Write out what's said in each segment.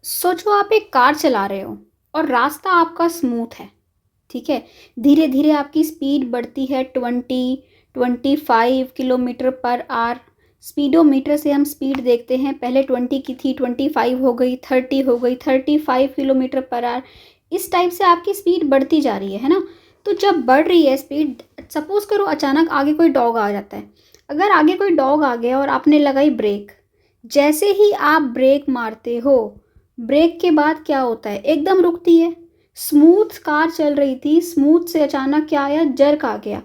सोचो आप एक कार चला रहे हो और रास्ता आपका स्मूथ है। ठीक है। धीरे धीरे आपकी स्पीड बढ़ती है 20-25 किलोमीटर पर आवर। स्पीडोमीटर से हम स्पीड देखते हैं, पहले 20 की थी, 25 हो गई, 30 हो गई, 35 किलोमीटर पर आवर। इस टाइप से आपकी स्पीड बढ़ती जा रही है ना। तो जब बढ़ रही है स्पीड, सपोज करो अचानक आगे कोई डॉग आ जाता है। अगर आगे कोई डॉग आ गया और आपने लगाई ब्रेक, जैसे ही आप ब्रेक मारते हो, ब्रेक के बाद क्या होता है, एकदम रुकती है। स्मूथ कार चल रही थी, स्मूथ से अचानक क्या आया, जर्क आ गया।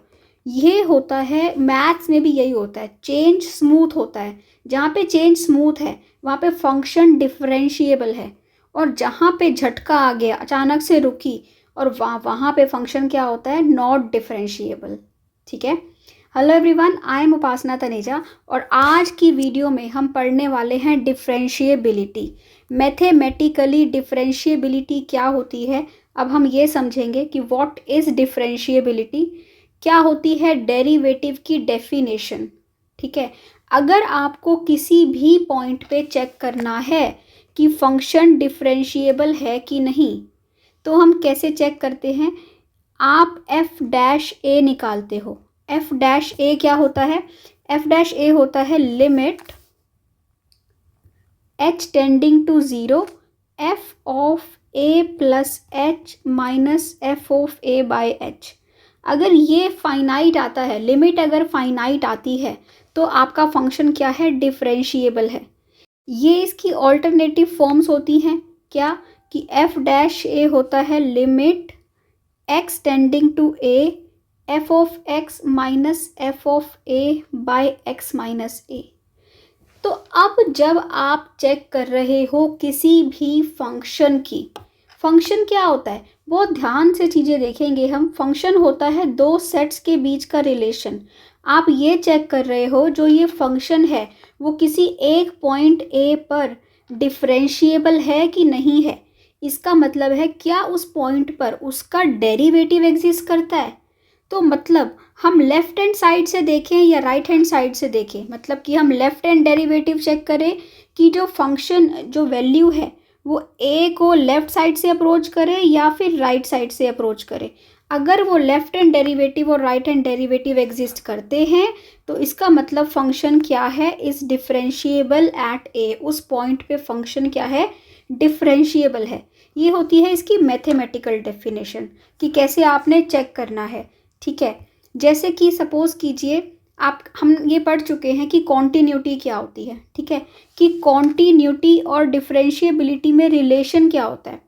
ये होता है, मैथ्स में भी यही होता है, चेंज स्मूथ होता है। जहाँ पे चेंज स्मूथ है वहाँ पे फंक्शन डिफरेंशिएबल है, और जहाँ पे झटका आ गया, अचानक से रुकी, और वहाँ पे फंक्शन क्या होता है, नॉट डिफरेंशिएबल। ठीक है। हेलो एवरीवन, आई एम उपासना तनेजा, और आज की वीडियो में हम पढ़ने वाले हैं डिफरेंशिएबिलिटी। मैथमेटिकली डिफरेंशिएबिलिटी क्या होती है, अब हम ये समझेंगे कि व्हाट इज़ डिफरेंशिएबिलिटी, क्या होती है डेरिवेटिव की डेफिनेशन। ठीक है। अगर आपको किसी भी पॉइंट पे चेक करना है कि फंक्शन डिफरेंशिएबल है कि नहीं, तो हम कैसे चेक करते हैं। आप एफ डैश ए निकालते हो। एफ डैश ए क्या होता है, एफ डैश ए होता है limit h tending to zero f of a plus h minus f of a by h. अगर ये फाइनाइट आता है, लिमिट अगर फाइनाइट आती है, तो आपका फंक्शन क्या है, डिफरेंशिएबल है। ये इसकी ऑल्टरनेटिव फॉर्म्स होती हैं क्या, कि एफ डैश ए होता है limit x tending to a f of x minus f of a by x minus a. तो अब जब आप चेक कर रहे हो किसी भी फंक्शन की, फंक्शन क्या होता है, बहुत ध्यान से चीज़ें देखेंगे हम। फंक्शन होता है दो सेट्स के बीच का रिलेशन। आप ये चेक कर रहे हो जो ये फंक्शन है वो किसी एक पॉइंट ए पर डिफरेंशिएबल है कि नहीं है। इसका मतलब है क्या उस पॉइंट पर उसका डेरिवेटिव एग्जिस्ट करता है। तो मतलब हम लेफ्ट हैंड साइड से देखें या राइट हैंड साइड से देखें, मतलब कि हम लेफ्ट हैंड डेरिवेटिव चेक करें कि जो फंक्शन, जो वैल्यू है, वो ए को लेफ्ट साइड से अप्रोच करे या फिर राइट साइड से अप्रोच करे। अगर वो लेफ्ट हैंड डेरिवेटिव और राइट हैंड डेरिवेटिव एग्जिस्ट करते हैं तो इसका मतलब फंक्शन क्या है, इज डिफरेंशिएबल एट ए। उस पॉइंट पे फंक्शन क्या है, डिफरेंशिएबल है। ये होती है इसकी मैथमेटिकल डेफिनेशन कि कैसे आपने चेक करना है। ठीक है। जैसे कि सपोज कीजिए आप, हम ये पढ़ चुके हैं कि कॉन्टिन्यूटी क्या होती है। ठीक है, कि कॉन्टिन्यूटी और डिफरेंशिएबिलिटी में रिलेशन क्या होता है।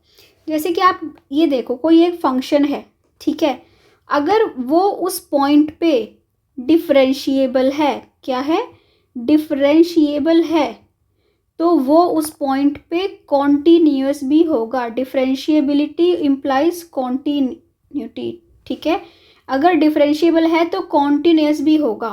जैसे कि आप ये देखो, कोई एक फंक्शन है, ठीक है, अगर वो उस पॉइंट पे डिफरेंशिएबल है, क्या है, डिफरेंशिएबल है, तो वो उस पॉइंट पे कॉन्टिन्यूअस भी होगा। Differentiability implies continuity. ठीक है, अगर डिफरेंशिएबल है तो कॉन्टिन्यूअस भी होगा।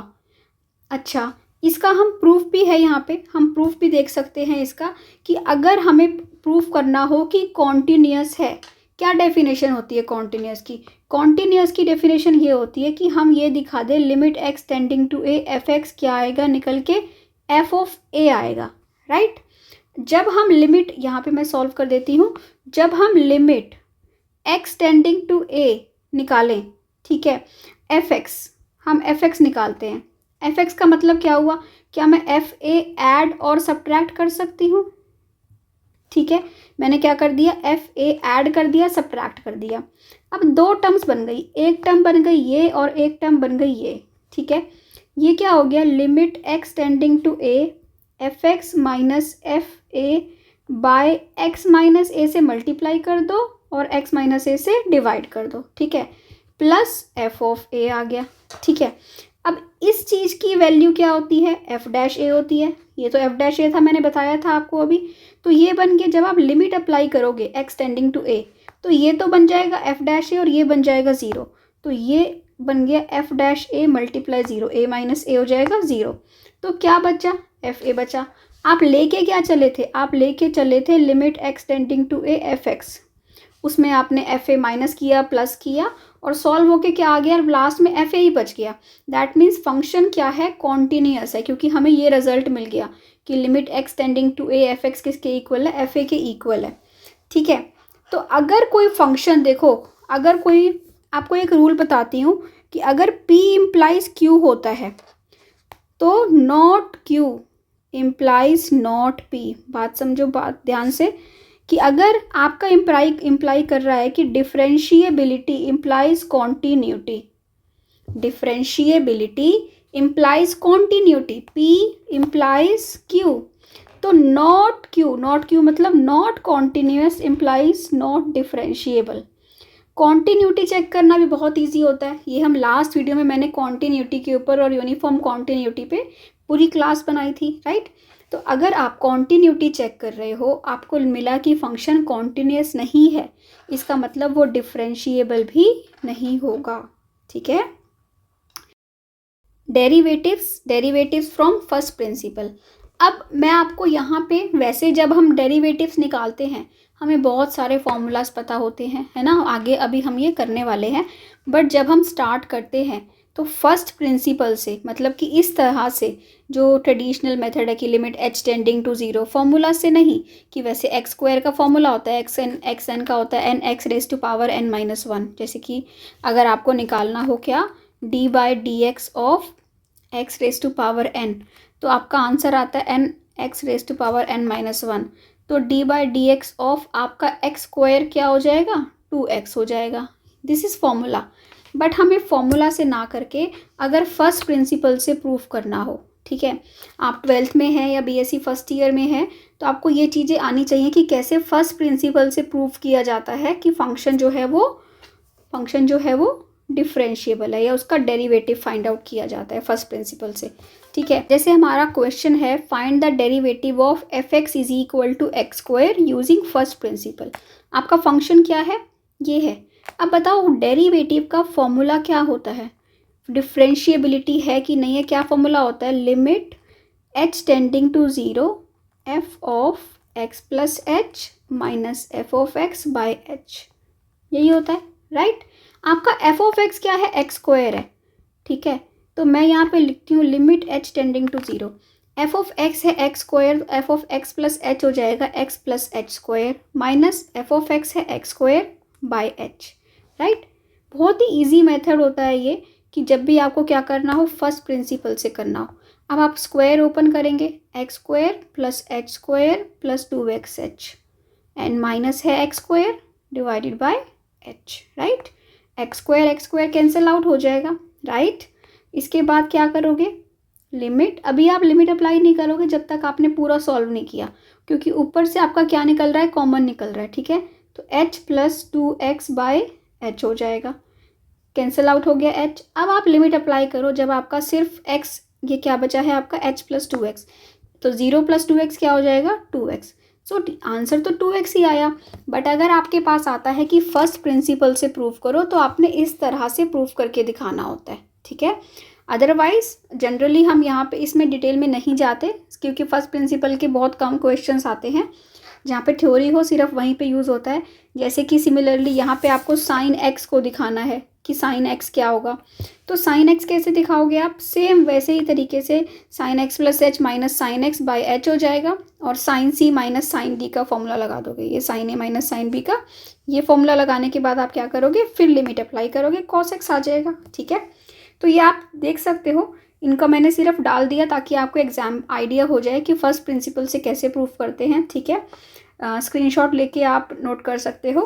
अच्छा, इसका हम प्रूफ भी है, यहाँ पे हम प्रूफ भी देख सकते हैं इसका, कि अगर हमें प्रूफ करना हो कि कॉन्टिन्यूअस है, क्या डेफिनेशन होती है कॉन्टिन्यूअस की। कॉन्टिन्यूअस की डेफिनेशन ये होती है कि हम ये दिखा दें limit x tending to a, f x क्या आएगा निकल के, एफ ऑफ ए आएगा। राइट। जब हम लिमिट, यहाँ पे मैं सॉल्व कर देती हूँ, जब हम लिमिट एक्स टेंडिंग टू ए निकालें, ठीक है, एफ एक्स, हम एफ एक्स निकालते हैं। एफ एक्स का मतलब क्या हुआ, क्या मैं एफ ए ऐड और सब्ट्रैक्ट कर सकती हूँ। ठीक है, मैंने क्या कर दिया, एफ ए ऐड कर दिया, सब्ट्रैक्ट कर दिया। अब दो टर्म्स बन गई, एक टर्म बन गई ये और एक टर्म बन गई ये। ठीक है, ये क्या हो गया, limit x tending to a f x minus f a by x minus a से मल्टीप्लाई कर दो और एक्स माइनस ए से डिवाइड कर दो। ठीक है, प्लस एफ ऑफ ए आ गया। ठीक है, अब इस चीज़ की वैल्यू क्या होती है, एफ डैश ए होती है। ये तो एफ डैश ए था, मैंने बताया था आपको अभी। तो ये बन गया, जब आप लिमिट अप्लाई करोगे एक्स टेंडिंग टू ए, तो ये तो बन जाएगा एफ डैश ए और ये बन जाएगा ज़ीरो। तो ये बन गया F dash A multiply zero, A minus ए हो जाएगा ज़ीरो। तो क्या बचा, एफ ए बचा। आप लेके क्या चले थे, आप लेके चले थे limit x tending to a f x, उसमें आपने एफ ए माइनस किया, प्लस किया, और सॉल्व होके क्या आ गया, लास्ट में एफ ए ही बच गया। दैट मीन्स फंक्शन क्या है, कॉन्टिन्यूअस है, क्योंकि हमें ये रिजल्ट मिल गया कि limit x tending to a f x किसके इक्वल है, एफ ए के इक्वल है। ठीक है, तो अगर कोई फंक्शन, देखो अगर कोई, आपको एक रूल बताती हूँ कि अगर P इम्प्लाइज Q होता है तो not Q implies not P। बात समझो, बात ध्यान से, कि अगर आपका इम्प्लाई कर रहा है कि differentiability implies continuity, differentiability implies continuity, P implies Q, तो नॉट Q मतलब not continuous implies not differentiable. Continuity check करना भी बहुत इजी होता है, ये हम लास्ट वीडियो में मैंने कॉन्टीन्यूटी के ऊपर और यूनिफॉर्म कॉन्टीन्यूटी पे पूरी क्लास बनाई थी, राइट। तो अगर आप कॉन्टीन्यूटी चेक कर रहे हो, आपको मिला कि फंक्शन कॉन्टीन्यूअस नहीं है, इसका मतलब वो डिफरेंशिएबल भी नहीं होगा। ठीक है, डेरिवेटिव्स फ्रॉम फर्स्ट प्रिंसिपल। अब मैं आपको यहाँ पे, वैसे जब हम डेरिवेटिव्स निकालते हैं हमें बहुत सारे फॉर्मूलाज पता होते हैं, है ना, आगे अभी हम ये करने वाले हैं, बट जब हम स्टार्ट करते हैं तो फर्स्ट प्रिंसिपल से, मतलब कि इस तरह से जो ट्रेडिशनल मेथड है कि limit h tending to zero, formula से नहीं, कि वैसे एक्स स्क्वायर का फॉर्मूला होता है एक्स एन का होता है n x raise to power n minus one. जैसे कि अगर आपको निकालना हो क्या, d by d x of x raise to power n, तो आपका आंसर आता है n x raise to power n minus one. तो d by d x of आपका एक्स स्क्वायर क्या हो जाएगा, 2x हो जाएगा। This is formula. बट हमें फॉर्मूला से ना करके अगर फर्स्ट प्रिंसिपल से प्रूफ करना हो, ठीक है, आप 12th में है या बीएससी फर्स्ट ईयर में है, तो आपको ये चीज़ें आनी चाहिए कि कैसे फर्स्ट प्रिंसिपल से प्रूफ किया जाता है कि फंक्शन जो है वो डिफरेंशिएबल है, या उसका डेरिवेटिव फाइंड आउट किया जाता है फर्स्ट प्रिंसिपल से। ठीक है, जैसे हमारा क्वेश्चन है find the derivative of f x is equal to x square using first principle. आपका फंक्शन क्या है, ये है। अब बताओ डेरिवेटिव का फॉर्मूला क्या होता है, डिफरेंशिएबिलिटी है कि नहीं है, क्या फॉर्मूला होता है, limit h tending to zero f of x plus h minus f of x by h, यही होता है, राइट। आपका एफ ऑफ एक्स क्या है, एक्स स्क्वायर है। ठीक है, तो मैं यहाँ पे लिखती हूँ limit h tending to zero, f of x है एक्स स्क्वायर, तो f of x plus h हो जाएगा x plus h square, minus f of x है x square by h, right. बहुत ही ईजी मेथड होता है ये, कि जब भी आपको क्या करना हो फर्स्ट प्रिंसिपल से करना हो। अब आप स्क्वायर ओपन करेंगे, x square plus h square plus 2xh, and minus है x square divided by h, right. X square cancel out हो जाएगा, राइट। इसके बाद क्या करोगे, लिमिट, अभी आप लिमिट अप्लाई नहीं करोगे जब तक आपने पूरा सॉल्व नहीं किया, क्योंकि ऊपर से आपका क्या निकल रहा है, कॉमन निकल रहा है। ठीक है, तो h plus 2x by H हो जाएगा, कैंसिल आउट हो गया h। अब आप लिमिट अप्लाई करो जब आपका सिर्फ x, ये क्या बचा है आपका h प्लस 2x, तो 0 प्लस 2x क्या हो जाएगा, 2x। सो आंसर तो 2x ही आया। बट अगर आपके पास आता है कि फर्स्ट प्रिंसिपल से प्रूफ करो, तो आपने इस तरह से प्रूफ करके दिखाना होता है। ठीक है, अदरवाइज जनरली हम यहाँ पे इसमें डिटेल में नहीं जाते, क्योंकि फर्स्ट प्रिंसिपल के बहुत कम क्वेश्चंस आते हैं जहाँ पे थ्योरी हो, सिर्फ वहीं पे यूज़ होता है। जैसे कि सिमिलरली यहाँ पे आपको साइन एक्स को दिखाना है कि साइन एक्स क्या होगा, तो साइन एक्स कैसे दिखाओगे आप, सेम वैसे ही तरीके से sign x plus h minus sine x by H हो जाएगा, और साइन सी माइनस साइन डी का फॉर्मूला लगा दोगे, ये साइन ए माइनस साइन बी का, ये फॉर्मूला लगाने के बाद आप क्या करोगे, फिर लिमिट अप्लाई करोगे, कॉस एक्स आ जाएगा। ठीक है, तो ये आप देख सकते हो, इनका मैंने सिर्फ डाल दिया ताकि आपको एग्जाम आइडिया हो जाए कि फर्स्ट प्रिंसिपल से कैसे प्रूफ करते हैं। ठीक है, स्क्रीनशॉट लेके आप नोट कर सकते हो।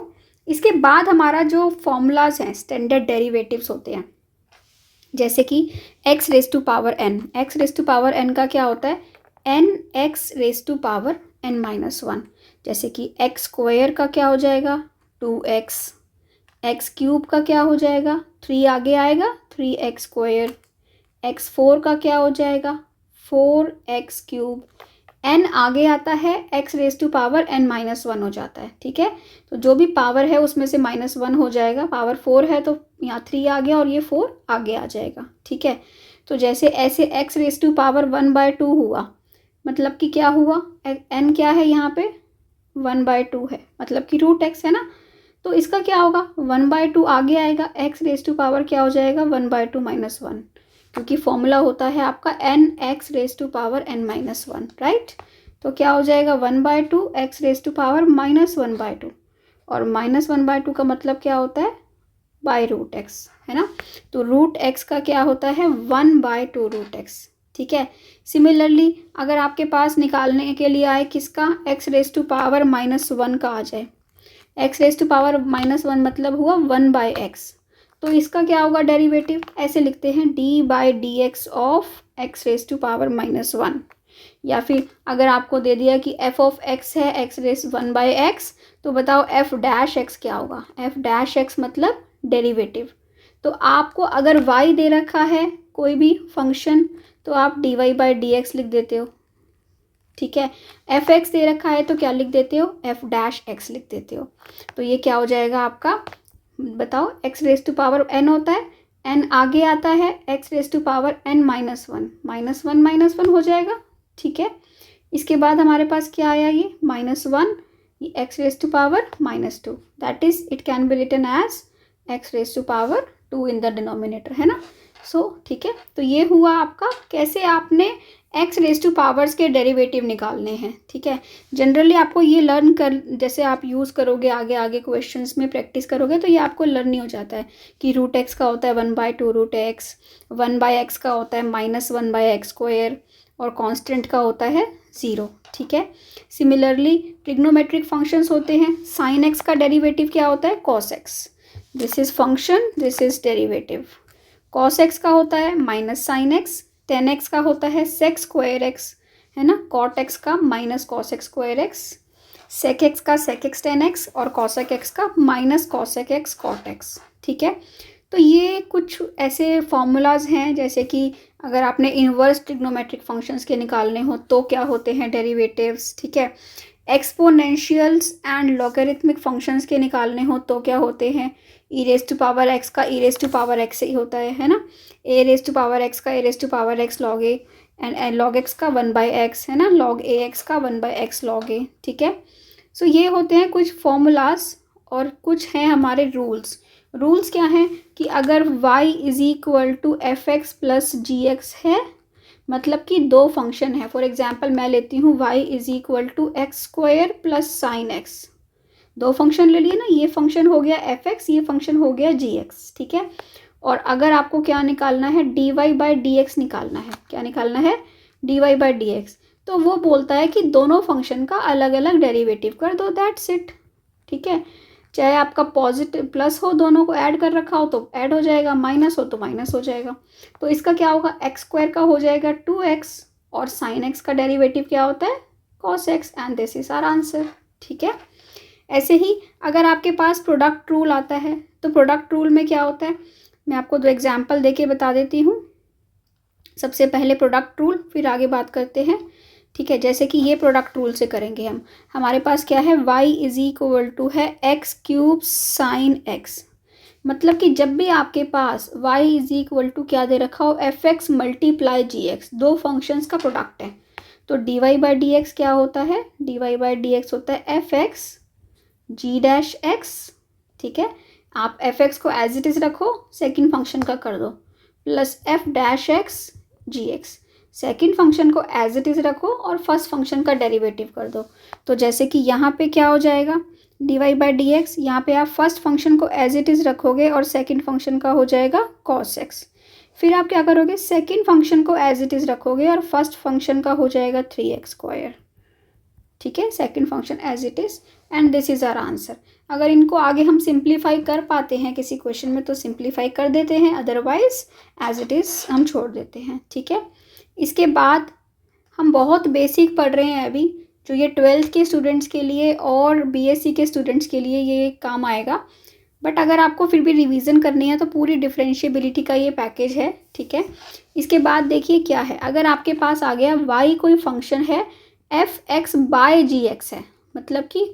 इसके बाद हमारा जो फॉर्मूलाज हैं स्टैंडर्ड डेरिवेटिव्स होते हैं, जैसे कि x raise to power n, x raise to power n का क्या होता है, n x raise to power n minus one. जैसे कि एक्स स्क्वायर का क्या हो जाएगा, 2x, एक्स क्यूब का क्या हो जाएगा, 3 आगे आएगा 3x स्क्वायर, एक्स फोर का क्या हो जाएगा, 4x क्यूब, n आगे आता है x raise to power n minus one हो जाता है। ठीक है, तो जो भी पावर है उसमें से -1 हो जाएगा, पावर 4 है तो यहाँ 3 आ गया और ये 4 आगे आ जाएगा। ठीक है, तो जैसे ऐसे x रेज टू पावर 1/2 हुआ, मतलब कि क्या हुआ, n क्या है यहाँ पे 1/2 है, मतलब कि √x है ना, तो इसका क्या होगा 1/2 आगे आएगा, x रेज टू पावर क्या हो जाएगा 1/2 -1, क्योंकि फॉर्मूला होता है आपका n x raise to power n minus one, right. तो क्या हो जाएगा 1/2 एक्स रेज टू पावर -1/2, और -1/2 का मतलब क्या होता है बाय रूट एक्स, है ना। तो रूट एक्स का क्या होता है 1/2 रूट एक्स, ठीक है। सिमिलरली अगर आपके पास निकालने के लिए आए किसका एक्स रेज टू पावर -1 का आ जाए, एक्स रेज टू पावर -1 मतलब हुआ 1/x, तो इसका क्या होगा डेरिवेटिव, ऐसे लिखते हैं d/dx of x raise to power -1। या फिर अगर आपको दे दिया कि f ऑफ x है एक्स रेज 1/x, तो बताओ f डैश x क्या होगा, f डैश x मतलब डेरिवेटिव। तो आपको अगर y दे रखा है कोई भी फंक्शन तो आप dy/dx लिख देते हो, ठीक है। एफ एक्स दे रखा है तो क्या लिख देते हो एफ डैश एक्स लिख देते हो। तो ये क्या हो जाएगा आपका, बताओ x raise to power n होता है, एन आगे आता है x raise to power n -1 हो जाएगा, ठीक है। इसके बाद हमारे पास क्या आया ये -1, ये x raise to power -2, that is it can be written as x raise to power 2 in the denominator, है ना। सो ठीक है, तो ये हुआ आपका कैसे आपने एक्स रेज टू पावर्स के डेरिवेटिव निकालने हैं, ठीक है। जनरली आपको ये लर्न कर, जैसे आप यूज़ करोगे आगे आगे क्वेश्चंस में प्रैक्टिस करोगे तो ये आपको लर्न नहीं हो जाता है कि रूट एक्स का होता है 1/2 रूट एक्स, 1/x का होता है -1/x², और कांस्टेंट का होता है 0, ठीक है। सिमिलरली ट्रिग्नोमेट्रिक फंक्शंस होते हैं, साइन एक्स का डेरिवेटिव क्या होता है cos x, this is function, this is derivative. Cos x का होता है minus sine x, tan x का होता है सेक स्क्वायर एक्स, है ना। कॉट एक्स का minus cos x square x, sec x का सेक एक्स टेन एक्स, और कॉसेक एक्स का minus cosec x cot x, ठीक है। तो ये कुछ ऐसे फॉर्मूलाज हैं, जैसे कि अगर आपने इन्वर्स ट्रिग्नोमेट्रिक फंक्शंस के निकालने हो तो क्या होते हैं डेरिवेटिव्स, ठीक है। एक्सपोनेंशियल्स एंड लॉगरिथमिक फंक्शंस के निकालने हो तो क्या होते हैं, e raise to power x का e raise to power x ही होता है ना। A raise to power x का a raise to power x log a, and log x का 1/x, है ना। लॉग ए एक्स का 1/x लॉग ए, ठीक है। सो ये होते हैं कुछ फॉर्मूलाज, और कुछ हैं हमारे रूल्स। रूल्स क्या हैं कि अगर y is equal to f x plus g x है, मतलब कि दो फंक्शन है, फॉर एग्जाम्पल मैं लेती हूँ y is equal to x² plus sine x, दो फंक्शन ले लिए ना, ये फंक्शन हो गया एफ एक्स, ये फंक्शन हो गया जी एक्स, ठीक है। और अगर आपको क्या निकालना है dy/dx निकालना है, क्या निकालना है dy/dx, तो वो बोलता है कि दोनों फंक्शन का अलग अलग डेरिवेटिव कर दो, दैट्स इट, ठीक है। चाहे आपका पॉजिटिव प्लस हो, दोनों को ऐड कर रखा हो तो ऐड हो जाएगा, माइनस हो तो माइनस हो जाएगा। तो इसका क्या होगा x² का हो जाएगा 2x, और साइन एक्स का डेरिवेटिव क्या होता है cos x, and this is our answer, ठीक है। ऐसे ही अगर आपके पास प्रोडक्ट रूल आता है तो प्रोडक्ट रूल में क्या होता है, मैं आपको दो एग्जाम्पल देके बता देती हूँ। सबसे पहले प्रोडक्ट रूल, फिर आगे बात करते हैं, ठीक है। जैसे कि ये प्रोडक्ट रूल से करेंगे हम, हमारे पास क्या है y इज इक्वल टू है x³ साइन एक्स, मतलब कि जब भी आपके पास y इज इक्वल टू क्या दे रखा हो एफ एक्स मल्टीप्लाई जी एक्स, दो फंक्शंस का प्रोडक्ट है, तो dy/dx क्या होता है, dy/dx होता है एफ एक्स जी डैश एक्स, ठीक है। आप एफ एक्स को एज इट इज रखो, सेकेंड फंक्शन का कर दो, प्लस एफ डैश एक्स जी एक्स, सेकेंड फंक्शन को एज इट इज रखो और फर्स्ट फंक्शन का डेरिवेटिव कर दो। तो जैसे कि यहाँ पे क्या हो जाएगा dy/dx, यहाँ पे आप फर्स्ट फंक्शन को एज इट इज रखोगे और सेकेंड फंक्शन का हो जाएगा cos x। फिर आप क्या करोगे, सेकेंड फंक्शन को एज इट इज रखोगे और फर्स्ट फंक्शन का हो जाएगा 3x², ठीक है। Second function as it is, and this is our answer. अगर इनको आगे हम सिंप्लीफाई कर पाते हैं किसी क्वेश्चन में तो सिंप्लीफाई कर देते हैं, अदरवाइज एज इट इज हम छोड़ देते हैं, ठीक है। इसके बाद हम बहुत बेसिक पढ़ रहे हैं अभी, जो ये 12th के स्टूडेंट्स के लिए और बीएससी के स्टूडेंट्स के लिए ये काम आएगा, बट अगर आपको फिर भी रिवीजन करनी है तो पूरी डिफरेंशिएबिलिटी का ये पैकेज है, ठीक है। इसके बाद देखिए क्या है, अगर आपके पास आ गया y कोई फंक्शन है एफ एक्स बाय जी एक्स है, मतलब कि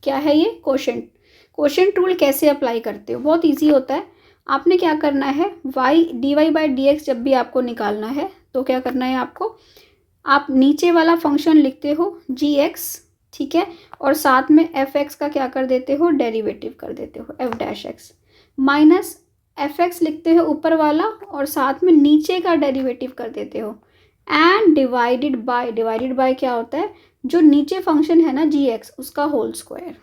क्या है ये क्वोशंट रूल कैसे अप्लाई करते हो, बहुत ईजी होता है। आपने क्या करना है dy/dx जब भी आपको निकालना है तो क्या करना है आपको, आप नीचे वाला फंक्शन लिखते हो जी एक्स, ठीक है, और साथ में एफ एक्स का क्या कर देते हो डेरिवेटिव कर देते हो F dash x, minus F x लिखते हो ऊपर वाला और साथ में नीचे का डेरिवेटिव कर देते हो एंड डिवाइडेड बाय क्या होता है, जो नीचे फंक्शन है ना जी एक्स उसका होल स्क्वायर।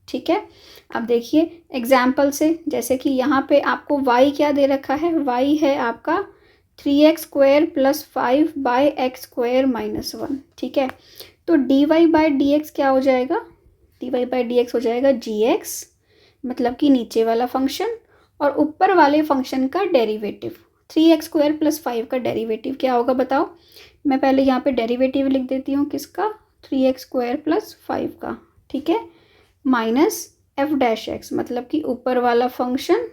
ठीक है, अब देखिए एग्जाम्पल से, जैसे कि यहाँ पे आपको y क्या दे रखा है, y है आपका 3x² + 5/x² - 1। ठीक है, तो dy/dx क्या हो जाएगा, dy/dx हो जाएगा gx, मतलब कि नीचे वाला फंक्शन और ऊपर वाले फंक्शन का डेरिवेटिव। 3x² + 5 का डेरिवेटिव क्या होगा बताओ। मैं पहले यहाँ पे डेरिवेटिव लिख देती हूँ किसका, 3x² + 5 का। ठीक है, माइनस f'(x) मतलब कि ऊपर वाला फंक्शन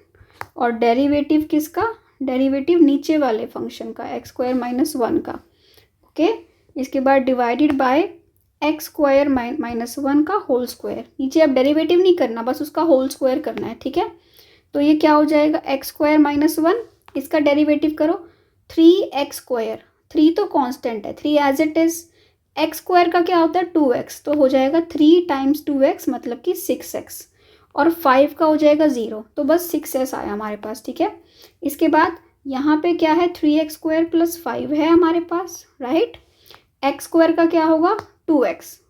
और डेरिवेटिव किसका, डेरिवेटिव नीचे वाले फंक्शन का x² - 1 का। ओके, इसके बाद डिवाइडेड बाय x² - 1 का होल स्क्वायर। नीचे अब डेरिवेटिव नहीं करना, बस उसका होल स्क्वायर करना है। ठीक है, तो ये क्या हो जाएगा x² - 1, इसका डेरिवेटिव करो 3x², 3 तो कांस्टेंट है, 3 एज इट इज, x² का क्या होता है 2x, तो हो जाएगा 3 × 2x मतलब कि 6x, और 5 का हो जाएगा 0, तो बस 6s आया हमारे पास। ठीक है, इसके बाद यहाँ पे क्या है 3x² + 5 है हमारे पास, राइट। x² का क्या होगा 2x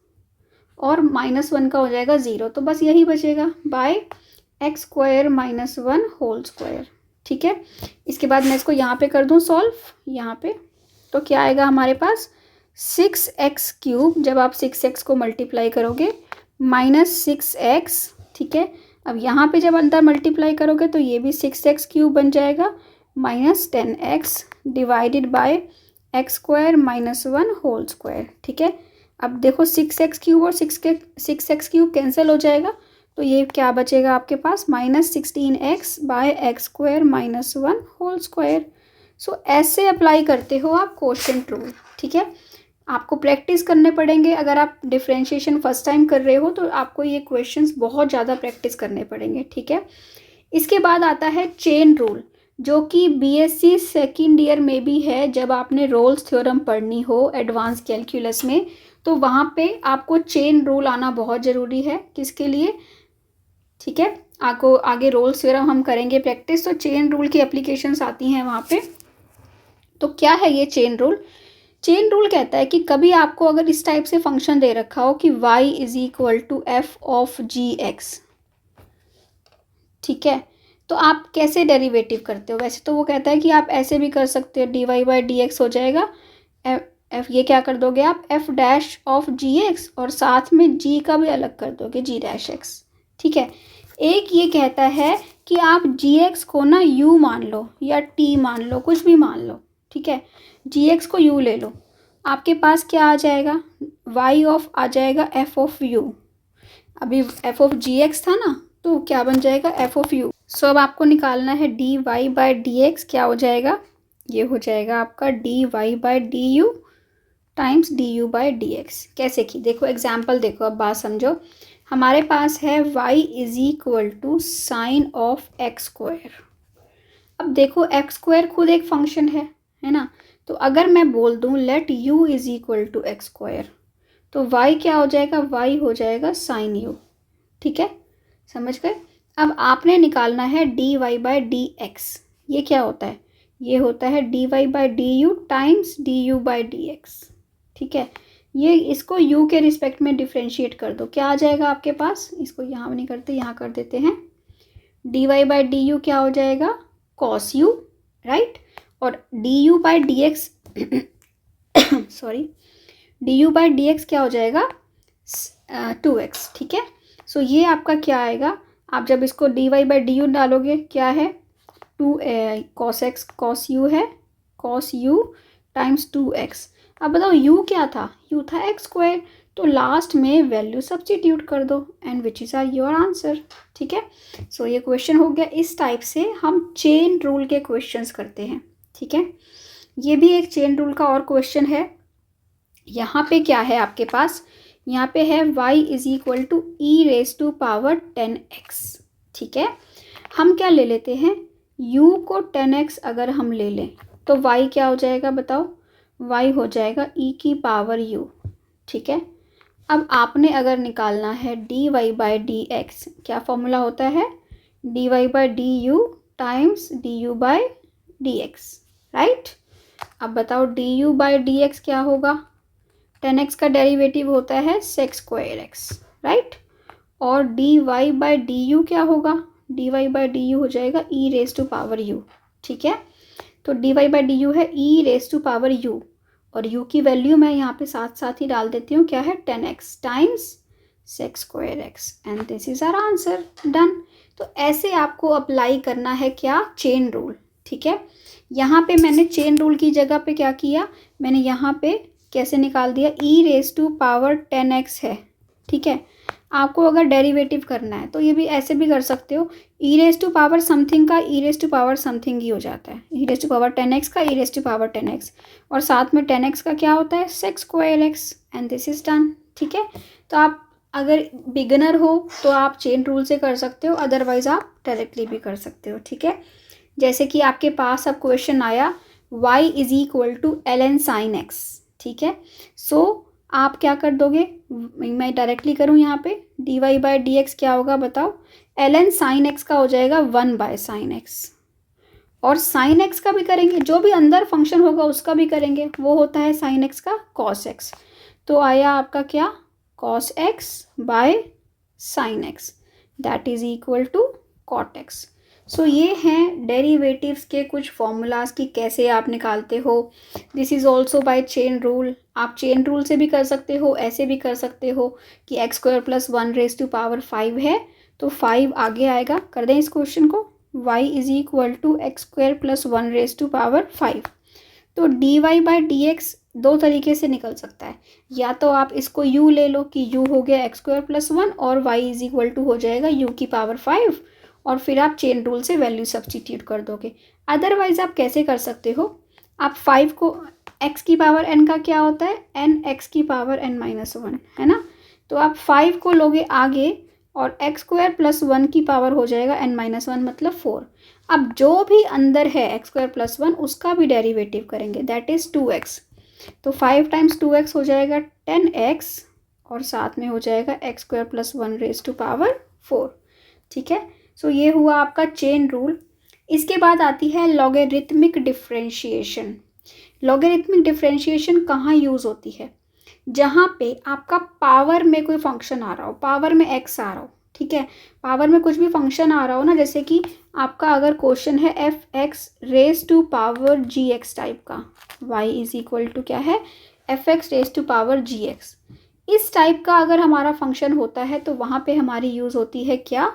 और -1 का हो जाएगा 0, तो बस यही बचेगा बाय x² - 1 होल स्क्वायर। ठीक है, इसके बाद मैं इसको यहाँ पे कर दूँ सॉल्व, यहाँ पे तो क्या आएगा हमारे पास 6x³, जब आप 6x को मल्टीप्लाई करोगे -6x। ठीक है, अब यहाँ पे जब अंदर मल्टीप्लाई करोगे तो ये भी 6x³ बन जाएगा -10x divided by x² - 1 whole square. ठीक है, अब देखो 6x³ और 6x³ कैंसिल हो जाएगा, तो ये क्या बचेगा आपके पास -16x by x² - 1 whole square. So ऐसे अप्लाई करते हो आप क्वोशिएंट रूल। ठीक है, आपको प्रैक्टिस करने पड़ेंगे। अगर आप डिफरेंशिएशन फर्स्ट टाइम कर रहे हो तो आपको ये क्वेश्चंस बहुत ज़्यादा प्रैक्टिस करने पड़ेंगे। ठीक है, इसके बाद आता है चेन रूल, जो कि बीएससी सेकेंड ईयर में भी है। जब आपने रोल्स थ्योरम पढ़नी हो एडवांस कैलकुलस में, तो वहाँ पे आपको चेन रूल आना बहुत ज़रूरी है। किसके लिए, ठीक है, आपको आगे रोल्स थ्योरम हम करेंगे प्रैक्टिस, तो चेन रूल की एप्लीकेशंस आती हैं वहाँ पे। तो क्या है ये चेन रूल, चेन रूल कहता है कि कभी आपको अगर इस टाइप से फंक्शन दे रखा हो कि y = f(g(x), ठीक है, तो आप कैसे डेरिवेटिव करते हो। वैसे तो वो कहता है कि आप ऐसे भी कर सकते हो, dy/dx हो जाएगा f, ये क्या कर दोगे आप f'(gx) और साथ में g का भी अलग कर दोगे g'(x). ठीक है, एक ये कहता है कि आप gx को ना u मान लो या t मान लो, कुछ भी मान लो। ठीक है, gx को u ले लो, आपके पास क्या आ जाएगा y आ जाएगा f(u). अभी f(gx) था ना, तो क्या बन जाएगा f(u). सो अब आपको निकालना है dy/dx, क्या हो जाएगा, ये हो जाएगा आपका dy/du टाइम्स du/dx। कैसे की, देखो एग्जाम्पल देखो, अब बात समझो। हमारे पास है y = sin(x²). अब देखो x² खुद एक फंक्शन है ना, तो अगर मैं बोल दूं लेट u = x², तो y क्या हो जाएगा, y हो जाएगा sin u। ठीक है, समझ गए। अब आपने निकालना है dy/dx, ये क्या होता है, ये होता है dy/du टाइम्स du/dx। ठीक है, ये इसको u के रिस्पेक्ट में डिफ्रेंशिएट कर दो, क्या आ जाएगा आपके पास, इसको यहाँ नहीं करते, यहाँ कर देते हैं। dy/du क्या हो जाएगा cos u, राइट, और du/dx सॉरी, du/dx क्या हो जाएगा 2x। ठीक है, सो ये आपका क्या आएगा, आप जब इसको dy/du डालोगे क्या है 2 cos x cos u है, cos u टाइम्स 2x। अब बताओ u क्या था, u था x², तो लास्ट में वैल्यू सब्स्टिट्यूट कर दो and which is are your answer. ठीक है, सो ये क्वेश्चन हो गया। इस टाइप से हम चेन रूल के क्वेश्चंस करते हैं। ठीक है, ये भी एक चेन रूल का और क्वेश्चन है। यहाँ पे क्या है आपके पास, यहाँ पे है y = e⁻10x। ठीक है, हम क्या ले लेते हैं, u को 10x अगर हम ले लें तो y क्या हो जाएगा बताओ, y हो जाएगा e⁻u। ठीक है, अब आपने अगर निकालना है dy/dx, क्या फॉर्मूला होता है dy/du times d u by d x, right. अब बताओ d u by d x क्या होगा, 10x का डेरिवेटिव होता है सेक स्क्वायर एक्स, राइट। और d y by d u क्या होगा, d y by d u हो जाएगा e raise to power u, ठीक है। तो d y by d u है e raise to power u, और u की वैल्यू मैं यहाँ पे साथ साथ ही डाल देती हूँ, क्या है 10x times sec square x, and this is our answer, done. तो ऐसे आपको अप्लाई करना है क्या, चेन रूल, ठीक है। यहाँ पे मैंने चेन रूल की जगह पे क्या किया, मैंने यहाँ पे कैसे निकाल दिया, ई रेस टू पावर 10x है, ठीक है। आपको अगर डेरिवेटिव करना है तो ये भी ऐसे भी कर सकते हो, e raise to power something का e raise to power something ही हो जाता है, e raise to power 10x का e raise to power 10x, और साथ में 10x का क्या होता है sec square x, and this is done, ठीक है। तो आप अगर बिगिनर हो तो आप चेन रूल से कर सकते हो, अदरवाइज आप डायरेक्टली भी कर सकते हो, ठीक है। जैसे कि आपके पास अब क्वेश्चन आया y is equal to ln sine x, ठीक है। सो आप क्या कर दोगे, मैं डायरेक्टली करूँ यहाँ पे, d y by d x क्या होगा बताओ, ln साइन एक्स का हो जाएगा 1 बाय साइन एक्स, और साइन एक्स का भी करेंगे, जो भी अंदर फंक्शन होगा उसका भी करेंगे, वो होता है साइन एक्स का कॉस एक्स। तो आया आपका क्या, cos x by sine x, that is equal to cot x. So ये हैं डेरिवेटिव्स के कुछ फॉर्मूलाज की कैसे आप निकालते हो। This is also by chain rule, आप चेन रूल से भी कर सकते हो, ऐसे भी कर सकते हो कि x square plus 1 raise to power 5 है तो 5 आगे आएगा, कर दें इस क्वेश्चन को, y is equal to x square plus 1 raise to power 5। तो d y by d x दो तरीके से निकल सकता है, या तो आप इसको u ले लो कि u हो गया एक्स स्क्वायर प्लस 1 और y इज इक्वल टू हो जाएगा u की पावर 5, और फिर आप चेन रूल से वैल्यू सब्सटीट्यूट कर दोगे। अदरवाइज आप कैसे कर सकते हो, आप 5 को x की पावर n का क्या होता है n x की पावर n माइनस 1 है ना, तो आप 5 को लोगे आगे और एक्स स्क्वायर प्लस 1 की पावर हो जाएगा n माइनस 1 मतलब 4। अब जो भी अंदर है एक्स स्क्वायर प्लस 1 उसका भी डेरिवेटिव करेंगे, दैट इज़ 2x। तो 5 टाइम्स 2x हो जाएगा 10x, और साथ में हो जाएगा x square plus 1 raise to power 4, ठीक है। सो ये हुआ आपका चेन रूल। इसके बाद आती है लॉगरिथमिक डिफरेंशिएशन। लॉगरिथमिक डिफरेंशिएशन कहाँ यूज़ होती है, जहाँ पे आपका पावर में कोई फंक्शन आ रहा हो, पावर में x आ रहा हो, ठीक है, पावर में कुछ भी फंक्शन आ रहा हो ना, जैसे कि आपका अगर क्वेश्चन है f x raise to power g x type का, y इज इक्वल टू क्या है f x raise to power g x, इस टाइप का अगर हमारा फंक्शन होता है तो वहाँ पे हमारी यूज़ होती है क्या,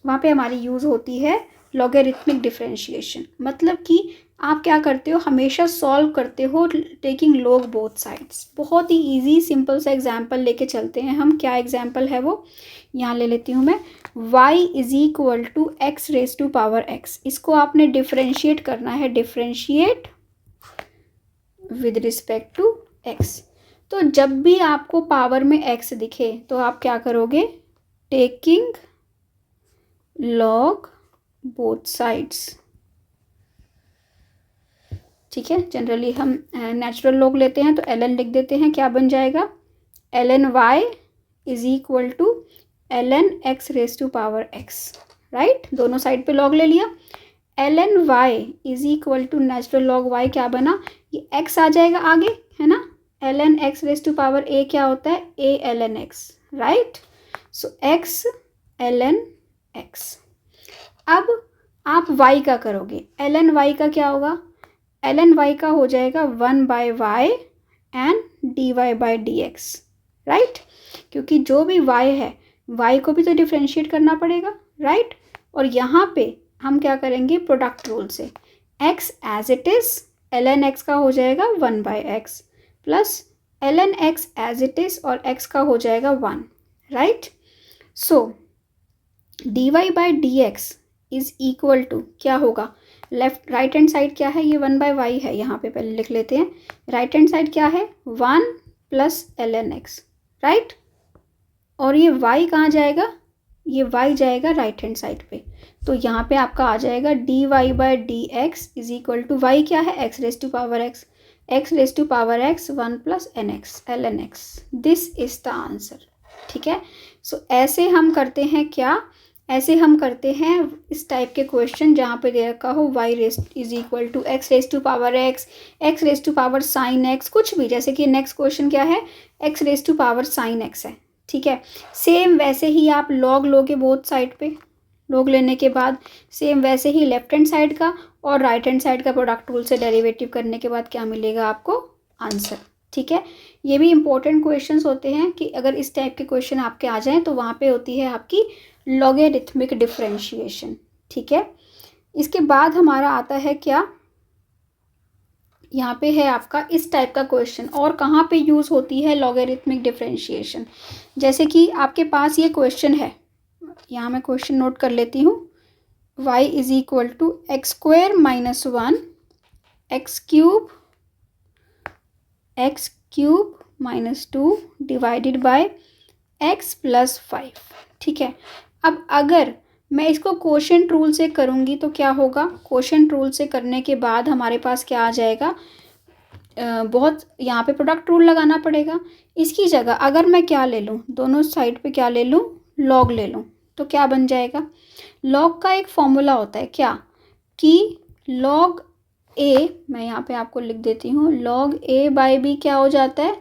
वहाँ पे हमारी यूज़ होती है लॉगरिथमिक डिफरेंशिएशन। मतलब कि आप क्या करते हो, हमेशा सॉल्व करते हो टेकिंग लॉग बोथ साइड्स। बहुत ही इजी सिंपल सा एग्जांपल लेके चलते हैं हम, क्या एग्जांपल है वो यहाँ ले लेती हूँ मैं, y is equal to x raise to power x, इसको आपने डिफरेंशिएट करना है, differentiate with respect to x। तो जब भी आपको पावर में x दिखे तो आप क्या करोगे, टेकिंग लॉग बोथ साइड्स, ठीक है। जनरली हम नेचुरल लॉग लेते हैं तो ln लिख देते हैं, क्या बन जाएगा ln y is equal to ln x raise to power x, right, दोनों साइड पे लॉग ले लिया। ln y is equal to natural log y क्या बना, ये x आ जाएगा आगे है ना, ln x raise to power a क्या होता है a ln x, right. So x ln x। अब आप y का करोगे, ln y का क्या होगा, ln y का हो जाएगा 1 by y and d y by d x, right, क्योंकि जो भी y है y को भी तो डिफ्रेंशिएट करना पड़ेगा, राइट। और यहाँ पे हम क्या करेंगे, प्रोडक्ट रूल से x as it is ln x का हो जाएगा 1 by x plus ln x as it is और x का हो जाएगा 1, right. So d y by d x is equal to क्या होगा, लेफ्ट राइट हैंड साइड क्या है, ये 1 बाय वाई है, यहाँ पे पहले लिख लेते हैं, राइट हैंड साइड क्या है 1 प्लस ln x, राइट, और ये y कहाँ जाएगा, ये y जाएगा राइट हैंड साइड पे, तो यहाँ पे आपका आ जाएगा d y by d x is equal to y क्या है x raise to power x raise to power x 1 plus n x ln x, this is the answer, ठीक है। सो ऐसे हम करते हैं क्या, ऐसे हम करते हैं इस टाइप के क्वेश्चन जहाँ पे दे रखा हो y raised is equal to x raised to power x raised to power sine x, कुछ भी। जैसे कि नेक्स्ट क्वेश्चन क्या है, x raised to power sine x है, ठीक है। सेम वैसे ही आप लॉग लोगे बोथ साइड पे, लॉग लेने के बाद सेम वैसे ही लेफ्ट हैंड साइड का और राइट हैंड साइड का प्रोडक्ट रूल से डेरिवेटिव करने के बाद क्या मिलेगा आपको, आंसर, ठीक है। ये भी इंपॉर्टेंट क्वेश्चंस होते हैं कि अगर इस टाइप के क्वेश्चन आपके आ जाएं तो वहाँ पे होती है आपकी लॉगरिथमिक डिफरेंशिएशन, ठीक है। इसके बाद हमारा आता है क्या, यहाँ पे है आपका इस टाइप का क्वेश्चन। और कहाँ पे यूज़ होती है लॉगरिथमिक डिफरेंशिएशन, जैसे कि आपके पास ये क्वेश्चन है, यहाँ मैं क्वेश्चन नोट कर लेती हूँ। y is equal to x square minus 1 x cube minus 2 divided by x plus 5, ठीक है। अब अगर मैं इसको कोशेंट रूल से करूँगी तो क्या होगा, कोशेंट रूल से करने के बाद हमारे पास क्या आ जाएगा, बहुत यहाँ पे प्रोडक्ट रूल लगाना पड़ेगा। इसकी जगह अगर मैं क्या ले लूँ, दोनों साइड पे क्या ले लूँ, लॉग ले लूँ, तो क्या बन जाएगा। लॉग का एक फॉर्मूला होता है क्या, कि लॉग ए, मैं यहाँ पे आपको लिख देती हूँ, लॉग ए बाई बी क्या हो जाता है,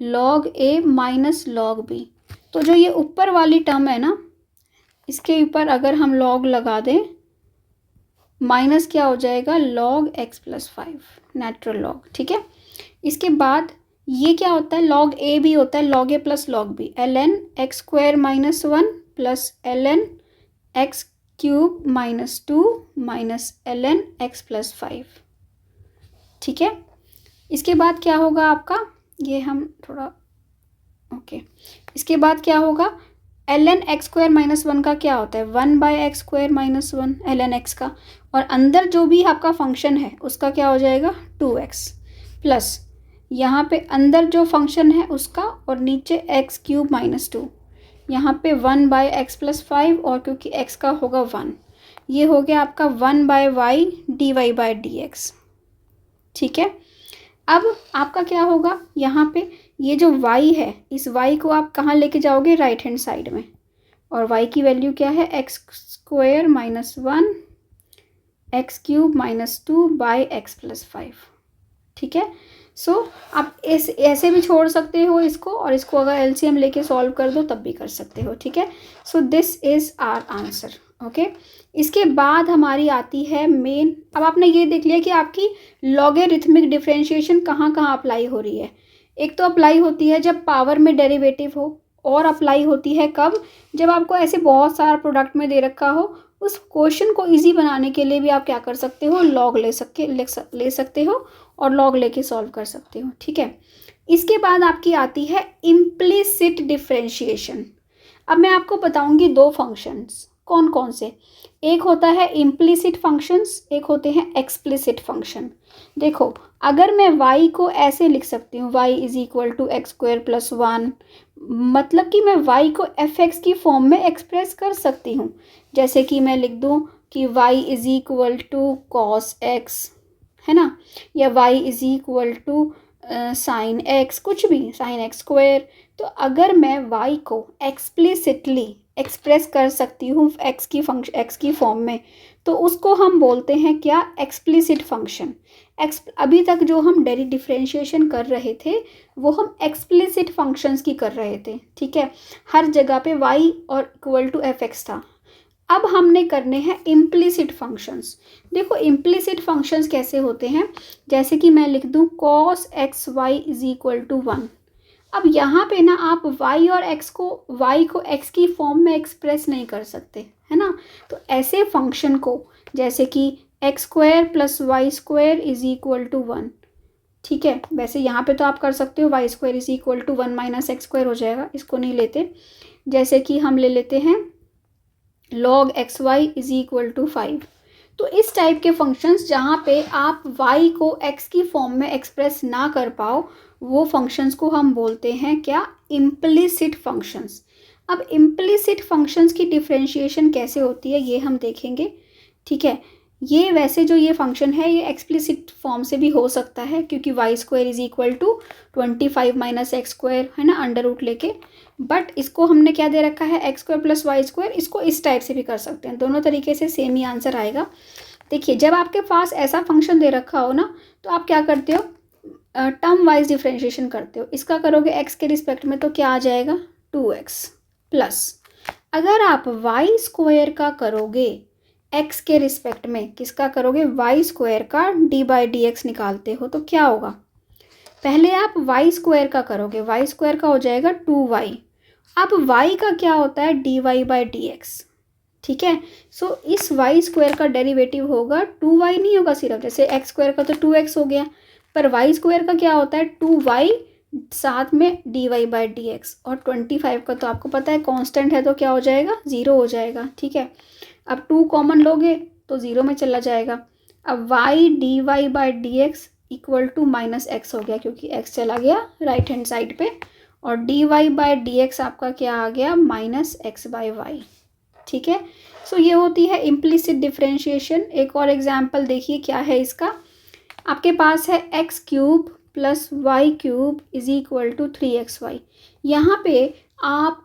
लॉग ए माइनस लॉग बी। तो जो ये ऊपर वाली टर्म है ना, इसके ऊपर अगर हम लॉग लगा दें, माइनस क्या हो जाएगा, log x plus 5 natural log, ठीक है। इसके बाद ये क्या होता है, लॉग ए भी होता है, log a plus log b, ln x square minus 1 plus ln x cube minus 2 minus ln x plus 5, ठीक है। इसके बाद क्या होगा आपका, ये हम थोड़ा ओके, इसके बाद क्या होगा, ln एक्स स्क्वायर माइनस 1 का क्या होता है, 1 by x square minus 1 ln x का, और अंदर जो भी आपका फंक्शन है उसका क्या हो जाएगा 2x, प्लस यहाँ पे अंदर जो फंक्शन है उसका, और नीचे एक्स क्यूब माइनस 2, यहाँ पे 1 बाय एक्स प्लस 5, और क्योंकि x का होगा 1, ये हो गया आपका 1 by y d y by d x, ठीक है। अब आपका क्या होगा, यहाँ पे ये जो y है, इस y को आप कहाँ लेके जाओगे, राइट हैंड साइड में, और y की वैल्यू क्या है, x square minus 1 x cube minus 2 by x plus 5, ठीक है। सो आप ऐसे भी छोड़ सकते हो इसको, और इसको अगर एलसीएम लेके सॉल्व कर दो तब भी कर सकते हो, ठीक है। So this is our answer, okay. इसके बाद हमारी आती है मेन। अब आपने ये देख लिया कि आपकी लॉगरिथमिक डिफरेंशिएशन कहाँ कहाँ अप्लाई हो रही है। एक तो अप्लाई होती है जब पावर में डेरिवेटिव हो, और अप्लाई होती है कब, जब आपको ऐसे बहुत सारा प्रोडक्ट में दे रखा हो। उस क्वेश्चन को इजी बनाने के लिए भी आप क्या कर सकते हो, लॉग ले सकते हो और लॉग लेके सॉल्व कर सकते हो, ठीक है। इसके बाद आपकी आती है इम्प्लिसिट डिफरेंशिएशन। अब मैं आपको बताऊंगी दो फंक्शंस, कौन कौन से, एक होता है इम्प्लिसिट फंक्शंस, एक होते हैं एक्सप्लिसिट फंक्शन। देखो, अगर मैं y को ऐसे लिख सकती हूँ, y is equal to x square plus 1, मतलब कि मैं y को f(x) की फॉर्म में एक्सप्रेस कर सकती हूँ। जैसे कि मैं लिख दूँ कि y is equal to cos x, है ना, या y is equal to sine x, कुछ भी, साइन एक्स स्क्वायर। तो अगर मैं y को एक्सप्लिसिटली एक्सप्रेस कर सकती हूँ x की फॉर्म में, तो उसको हम बोलते हैं क्या, एक्सप्लिसिट फंक्शन। अभी तक जो हम डिफरेंशिएशन कर रहे थे वो हम एक्सप्लिसिट फंक्शंस की कर रहे थे, ठीक है। हर जगह पे y और इक्वल टू f(x) था। अब हमने करने हैं इम्प्लिसिट फंक्शंस। देखो, इम्प्लिसिट फंक्शंस कैसे होते हैं, जैसे कि मैं लिख दूँ cos x y is equal to 1। अब यहाँ पे ना आप y और x को, y को x की फॉर्म में एक्सप्रेस नहीं कर सकते, है ना। तो ऐसे फंक्शन को, जैसे कि x square plus y square is equal to 1, ठीक है। वैसे यहाँ पे तो आप कर सकते हो y square is equal to 1 minus x square हो जाएगा, इसको नहीं लेते। जैसे कि हम ले लेते हैं log x y is equal to 5। तो इस टाइप के फंक्शंस जहाँ पे आप y को x की फॉर्म में एक्सप्रेस ना कर पाओ, वो फंक्शंस को हम बोलते हैं क्या, इम्प्लिसिट फंक्शंस। अब इम्प्लिसिट फंक्शंस की डिफरेंशिएशन कैसे होती है ये हम देखेंगे, ठीक है। ये वैसे जो ये फंक्शन है ये एक्सप्लिसिट फॉर्म से भी हो सकता है, क्योंकि y square is equal to 25 minus x square, है ना, अंडर रूट लेके। बट इसको हमने क्या दे रखा है, x square plus y square. इसको इस टाइप से भी कर सकते हैं, दोनों तरीके से सेम ही आंसर आएगा। देखिए, जब आपके पास ऐसा फंक्शन दे रखा हो ना, तो आप क्या करते हो, टर्म वाइज डिफ्रेंशिएशन करते हो। इसका करोगे एक्स के रिस्पेक्ट में तो क्या आ जाएगा, 2x प्लस, अगर आप वाई स्क्वायर का करोगे एक्स के रिस्पेक्ट में, किसका करोगे, वाई स्क्वायर का डी बाई डी एक्स निकालते हो तो क्या होगा, पहले आप वाई स्क्वायर का करोगे, वाई स्क्वायर का हो जाएगा 2y। अब y का क्या होता है, d y by d x, ठीक है। सो इस वाई स्क्वायर का डेरिवेटिव होगा 2y, नहीं होगा सिर्फ, जैसे एक्स स्क्वायर का तो 2x हो गया, पर वाई स्क्वायर का क्या होता है 2y साथ में d y by d x, और 25 का तो आपको पता है कांस्टेंट है तो क्या हो जाएगा, 0 हो जाएगा, ठीक है। अब 2 कॉमन लोगे तो 0 में चला जाएगा। अब y d y by d x equal to minus x हो गया, क्योंकि x चला गया राइट हैंड साइड पे, और d y by d x आपका क्या आ गया, माइनस एक्स बाई वाई, ठीक है। सो ये होती है इम्प्लिसिट डिफ्रेंशिएशन। एक और एग्जाम्पल देखिए क्या है इसका, आपके पास है x cube plus y cube is equal to 3xy। यहाँ पे आप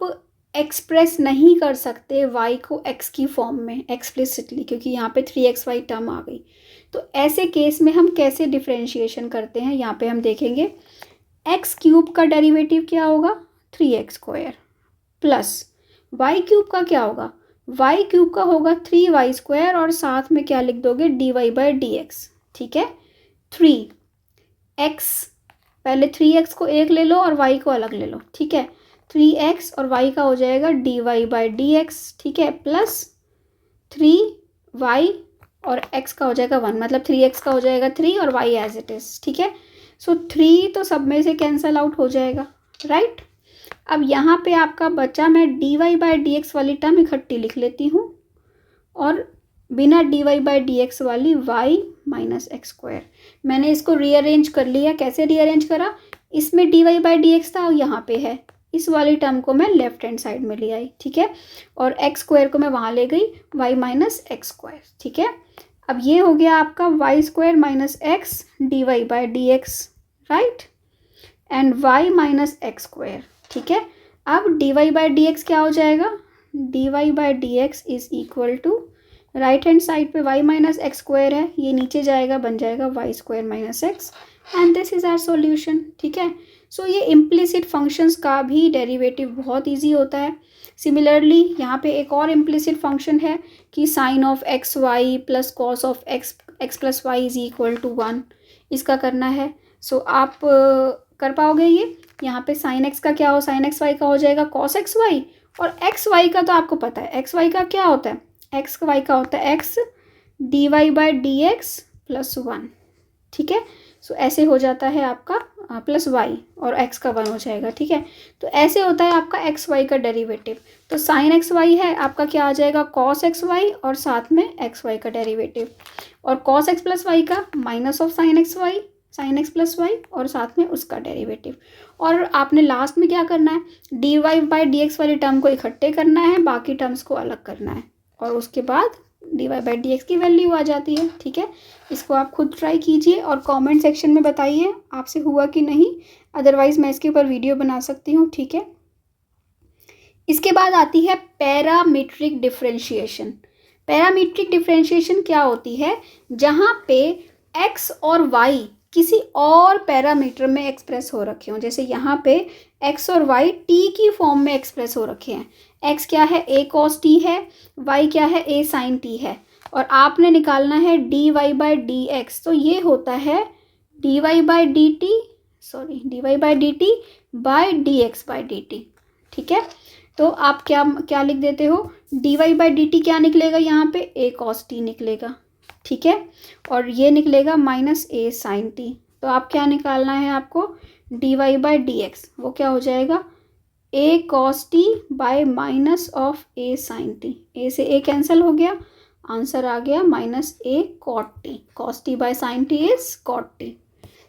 एक्सप्रेस नहीं कर सकते y को x की फॉर्म में एक्सप्लिसिटली, क्योंकि यहाँ पे 3xy टर्म आ गई। तो ऐसे केस में हम कैसे डिफ्रेंशिएशन करते हैं, यहाँ पे हम देखेंगे एक्स क्यूब का डेरिवेटिव क्या होगा, 3x square, plus y cube का क्या होगा, वाई क्यूब का होगा 3y स्क्वायर, और साथ में क्या लिख दोगे, d y by d x, ठीक है। 3x, पहले 3x को एक ले लो और y को अलग ले लो, ठीक है। 3x और y का हो जाएगा d y by d x, ठीक है, प्लस 3y और x का हो जाएगा 1, मतलब 3x का हो जाएगा 3 और y एज इट इज़, ठीक है। सो 3 तो सब में से कैंसल आउट हो जाएगा, राइट। अब यहाँ पे आपका बचा, मैं d y by d x वाली टर्म इकट्ठी लिख लेती हूँ, और बिना d y by d x वाली y माइनस एक्स स्क्वायर। मैंने इसको रीअरेंज कर लिया, कैसे रीअरेंज करा, इसमें d y by d x था, यहाँ पे है, इस वाली टर्म को मैं लेफ्ट हैंड साइड में ले आई, ठीक है, और एक्स स्क्वायर को मैं वहाँ ले गई, y माइनस एक्स स्क्वायर, ठीक है। अब ये हो गया आपका y square minus x d y by d x, right, and y minus x square, ठीक है। अब d y by d x क्या हो जाएगा, d y by d x is equal to, right hand side पे y minus x square है, ये नीचे जाएगा, बन जाएगा y square minus x, and this is our solution, ठीक है। सो ये इम्प्लिसिट फंक्शंस का भी डेरिवेटिव बहुत इजी होता है। सिमिलरली यहाँ पे एक और इम्प्लिसिट फंक्शन है कि sine of x y plus cos of x plus y is equal to 1, इसका करना है। सो आप कर पाओगे ये, यहाँ पे साइन एक्स का क्या हो, साइन एक्स वाई का हो जाएगा कॉस एक्स वाई, और एक्स वाई का तो आपको पता है, एक्स वाई का क्या होता है, एक्स वाई का होता है x d y by d x plus 1, ठीक है। सो ऐसे हो जाता है आपका प्लस वाई, और एक्स का 1 हो जाएगा, ठीक है। तो ऐसे होता है आपका एक्स वाई का डेरिवेटिव। तो साइन एक्स वाई है आपका, क्या आ जाएगा, कॉस एक्स वाई और साथ में एक्स वाई का डेरिवेटिव, और कॉस एक्स प्लस वाई का minus of sine x y, sine x plus y, और साथ में उसका डेरिवेटिव। और आपने लास्ट में क्या करना है, d y by d x वाली टर्म को इकट्ठे करना है, बाकी टर्म्स को अलग करना है, और उसके बाद d y by d x की वैल्यू आ जाती है, ठीक है। इसको आप खुद ट्राई कीजिए और कमेंट सेक्शन में बताइए आपसे हुआ कि नहीं, अदरवाइज मैं इसके ऊपर वीडियो बना सकती हूँ, ठीक है। इसके बाद आती है पैरामीट्रिक डिफरेंशिएशन। पैरामीट्रिक डिफरेंशिएशन क्या होती है, जहाँ पे x और y किसी और पैरामीटर में एक्सप्रेस हो रखे हों, जैसे यहाँ पे x और y t की फॉर्म में एक्सप्रेस हो रखे हैं। x क्या है, a cos t है, y क्या है, a sin t है, और आपने निकालना है d y by d x, तो ये होता है d y by d t, sorry d y by d t by d x by d t, ठीक है। तो आप क्या क्या लिख देते हो, d y by d t क्या निकलेगा, यहाँ पे a cos t निकलेगा, ठीक है, और ये निकलेगा माइनस a sin t। तो आप क्या निकालना है आपको, d y by d x, वो क्या हो जाएगा, a cos t by minus of a sin t, a से a कैंसिल हो गया, आंसर आ गया minus a cot t, cos t by sin t is cot t,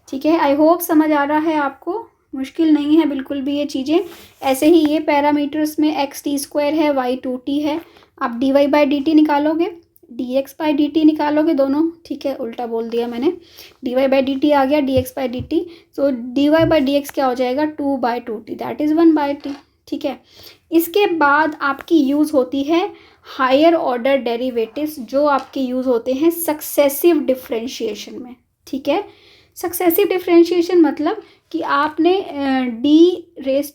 ठीक है। आई होप समझ आ रहा है आपको, मुश्किल नहीं है बिल्कुल भी ये चीज़ें। ऐसे ही ये पैरामीटर्स में एक्स टी स्क्वायर है, वाई 2t है, आप d y by d t निकालोगे, dx/dt निकालोगे दोनों, ठीक है, उल्टा बोल दिया मैंने, dy/dt आ गया dx/dt, सो dy/dx क्या हो जाएगा 2/2t, दैट इज़ 1/t, ठीक है। इसके बाद आपकी यूज़ होती है हायर ऑर्डर डेरिवेटिव्स, जो आपके यूज़ होते हैं सक्सेसिव डिफ्रेंशिएशन में, ठीक है। सक्सेसिव डिफ्रेंशिएशन मतलब कि आपने d⁻n(y/dx)n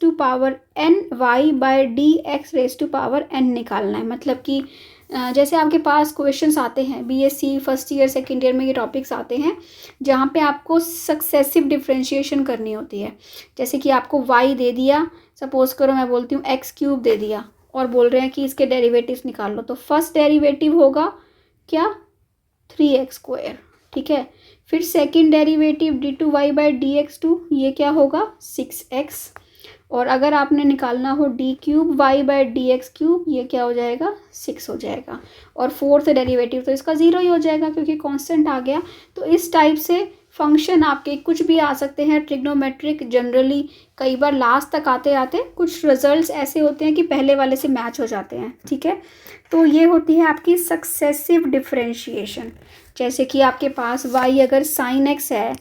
निकालना है। मतलब कि जैसे आपके पास क्वेश्चंस आते हैं BSc first year second year में, ये टॉपिक्स आते हैं जहाँ पे आपको सक्सेसिव डिफ्रेंशिएशन करनी होती है। जैसे कि आपको y दे दिया, सपोज करो मैं बोलती हूँ x³ दे दिया और बोल रहे हैं कि इसके डेरिवेटिव्स निकाल लो, तो फर्स्ट डेरिवेटिव होगा क्या 3x², ठीक है। फिर सेकंड डेरिवेटिव d2y/dx2, ये क्या होगा 6x, और अगर आपने निकालना हो d3y/dx3, ये क्या हो जाएगा 6 हो जाएगा, और फोर्थ डेरिवेटिव तो इसका 0 ही हो जाएगा क्योंकि कांस्टेंट आ गया। तो इस टाइप से फंक्शन आपके कुछ भी आ सकते हैं ट्रिग्नोमेट्रिक, जनरली कई बार लास्ट तक आते आते कुछ रिजल्ट्स ऐसे होते हैं कि पहले वाले से मैच हो जाते हैं, ठीक है। तो ये होती है आपकी सक्सेसिव डिफ्रेंशिएशन। जैसे कि आपके पास y अगर sin x है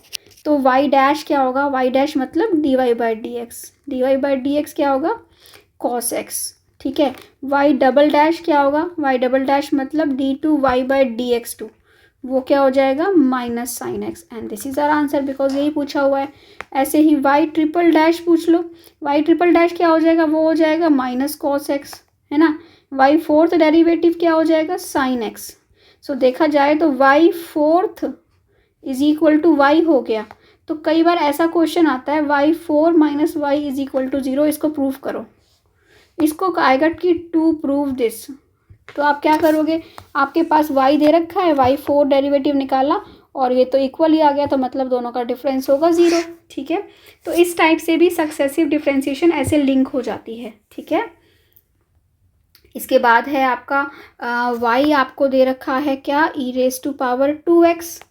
तो y डैश क्या होगा, y डैश मतलब dy/dx, dy/dx क्या होगा cos x, ठीक है। y डबल डैश क्या होगा, y डबल डैश मतलब d2y/dx2, वो क्या हो जाएगा minus sine x, and this is our answer because यही पूछा हुआ है। ऐसे ही y ट्रिपल डैश पूछ लो, y ट्रिपल डैश क्या हो जाएगा, वो हो जाएगा माइनस कॉस एक्स, है ना। y फोर्थ डेरिवेटिव क्या हो जाएगा साइन एक्स। सो देखा जाए तो y fourth is equal to y हो गया। तो कई बार ऐसा क्वेश्चन आता है y4 minus y is equal to 0, इसको प्रूव करो, इसको आएगा कि टू प्रूव दिस। तो आप क्या करोगे, आपके पास y दे रखा है, y4 डेरिवेटिव निकाला और ये तो इक्वल ही आ गया, तो मतलब दोनों का डिफरेंस होगा 0, ठीक है। तो इस टाइप से भी सक्सेसिव डिफ्रेंशिएशन ऐसे लिंक हो जाती है, ठीक है। इसके बाद है आपका y आपको दे रखा है क्या e⁻²x,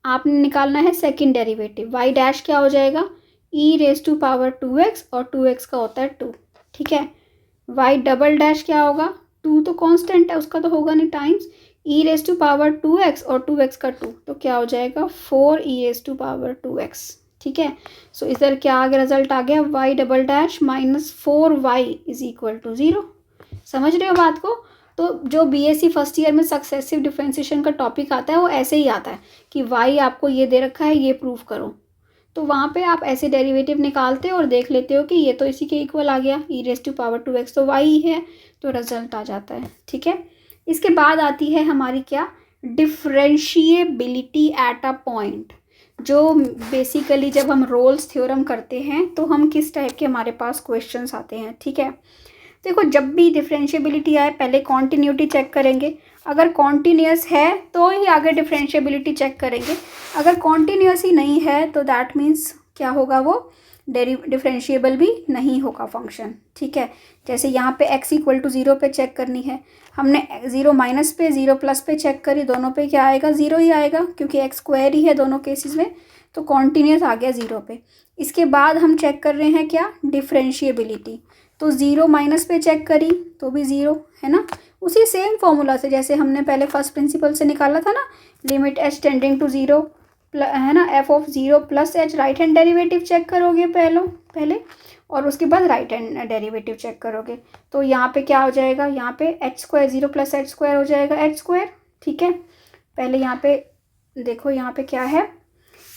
आपने निकालना है सेकंड डेरिवेटिव, y डैश क्या हो जाएगा e⁻²x और 2x का होता है 2, ठीक है। y डबल डैश क्या होगा, 2 तो कांस्टेंट है उसका तो होगा नहीं, टाइम्स e⁻²x और 2x का 2, तो क्या हो जाएगा 4e⁻²x, ठीक है। सो इधर क्या आ गया, रिजल्ट आ गया y double dash minus 4y is equal to 0। समझ रहे हो बात को। तो जो बीएससी फर्स्ट ईयर में सक्सेसिव डिफ्रेंशिएशन का टॉपिक आता है वो ऐसे ही आता है कि y आपको ये दे रखा है, ये प्रूव करो, तो वहाँ पे आप ऐसे डेरिवेटिव निकालते हो और देख लेते हो कि ये तो इसी के इक्वल आ गया e⁻²x, तो y है तो रिजल्ट आ जाता है, ठीक है। इसके बाद आती है हमारी क्या डिफ्रेंशिएबिलिटी एट अ पॉइंट, जो बेसिकली जब हम रोल्स थ्योरम करते हैं तो हम किस टाइप के हमारे पास क्वेश्चंस आते हैं, ठीक है। देखो जब भी डिफ्रेंशिएबिलिटी आए पहले कॉन्टिन्यूटी चेक करेंगे, अगर कॉन्टिन्यूस है तो ही आगे डिफ्रेंशिएबिलिटी चेक करेंगे, अगर कॉन्टिन्यूस ही नहीं है तो दैट मीन्स क्या होगा, वो डिफ्रेंशिएबल भी नहीं होगा फंक्शन, ठीक है। जैसे यहाँ पे x इक्वल टू 0 पे चेक करनी है, हमने 0 माइनस पे 0 प्लस पे चेक करी, दोनों पे क्या आएगा 0 ही आएगा क्योंकि x² ही है दोनों केसेस में, तो कॉन्टिन्यूस आ गया 0 पे। इसके बाद हम चेक कर रहे हैं क्या डिफ्रेंशिएबिलिटी, तो 0 माइनस पे चेक करी तो भी 0 है ना, उसी सेम फॉर्मूला से जैसे हमने पहले फर्स्ट प्रिंसिपल से निकाला था ना, लिमिट h टेंडिंग टू 0 है ना, f(0 + h), right hand derivative check करोगे पहले और उसके बाद राइट हैंड डेरिवेटिव चेक करोगे, तो यहाँ पे क्या हो जाएगा, यहाँ पे h² 0 + h² हो जाएगा h², ठीक है। पहले यहाँ पे देखो, यहाँ पे क्या है,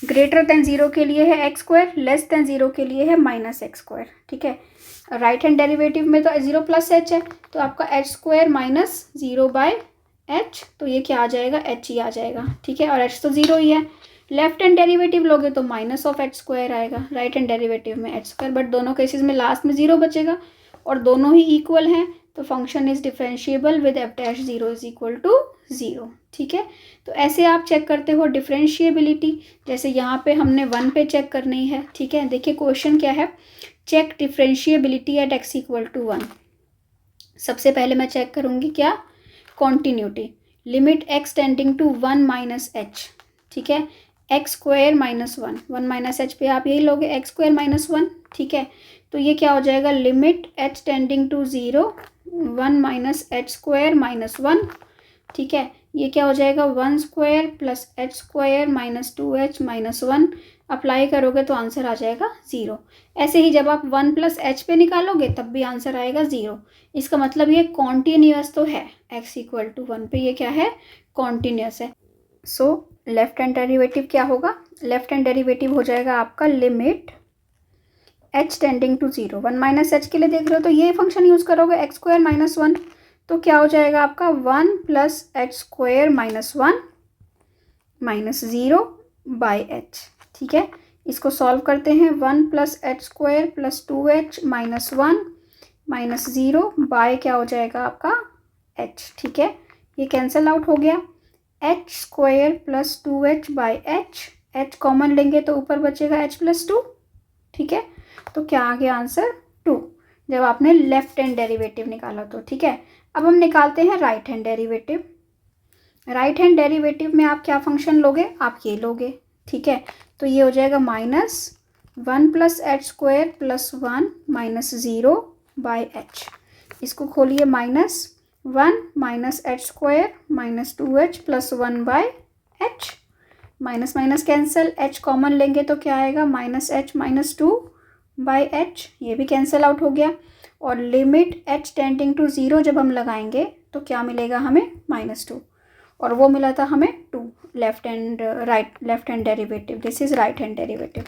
ग्रेटर देन 0 के लिए है x², लेस देन 0 के लिए है -x², ठीक है। राइट हैंड डेरिवेटिव में तो 0 + h है, तो आपका h² माइनस 0/h, तो ये क्या आ जाएगा h ही आ जाएगा, ठीक है, और h तो 0 ही है। लेफ्ट हैंड डेरिवेटिव लोगे तो -(h²) आएगा, राइट हैंड डेरिवेटिव में h², बट दोनों केसेस में लास्ट में 0 बचेगा और दोनों ही इक्वल हैं, तो function is differentiable with f'(0 = 0), ठीक है। तो ऐसे आप चेक करते हो डिफरेंशिएबिलिटी। जैसे यहाँ पे हमने 1 पे चेक करनी है, ठीक है। देखिए क्वेश्चन क्या है, चेक डिफरेंशिएबिलिटी एट x = 1। सबसे पहले मैं चेक करूँगी क्या continuity, limit x tending to 1 - h, ठीक है, x² -1, 1 - h पे आप यही लोगे x² -1, ठीक है। तो ये क्या हो जाएगा, limit h tending to 0 1 - h² -1 ठीक है, ये क्या हो जाएगा 1 square plus h square minus 2h minus 1, apply करोगे तो आंसर आ जाएगा 0। ऐसे ही जब आप 1 प्लस एच पे निकालोगे तब भी आंसर आएगा 0। इसका मतलब ये कॉन्टीन्यूअस तो है, x इक्वल टू 1 पे ये क्या है, कॉन्टीन्यूअस है। सो लेफ्ट हैंड डेरिवेटिव क्या होगा, लेफ्ट हैंड डेरिवेटिव हो जाएगा आपका limit h tending to 0, 1 minus h के लिए देख रहे हो तो ये फंक्शन यूज़ करोगे x स्क्वायर माइनस 1, तो क्या हो जाएगा आपका 1 plus h square minus 1 minus 0 by h. ठीक है, इसको सॉल्व करते हैं, 1 plus h square plus 2h minus 1 minus 0 by क्या हो जाएगा आपका h। ठीक है, ये कैंसिल आउट हो गया, H square plus 2h by h common लेंगे तो ऊपर बचेगा h प्लस 2। ठीक है, तो क्या आ गया आंसर 2, जब आपने लेफ्ट हैंड डेरिवेटिव निकाला तो। ठीक है, अब हम निकालते हैं right hand derivative. Right hand derivative में आप क्या फंक्शन लोगे, आप ये लोगे। ठीक है, तो ये हो जाएगा minus 1 plus h square plus 1 minus 0 by H. इसको खोलिए, minus 1 minus H square minus 2h plus 1 by H, minus minus cancel, h common लेंगे तो क्या आएगा minus H minus 2 by H, ये भी कैंसिल आउट हो गया। और लिमिट h टेंडिंग टू 0 जब हम लगाएंगे तो क्या मिलेगा हमें माइनस 2, और वो मिला था हमें 2। Left hand left hand derivative, this is right hand derivative.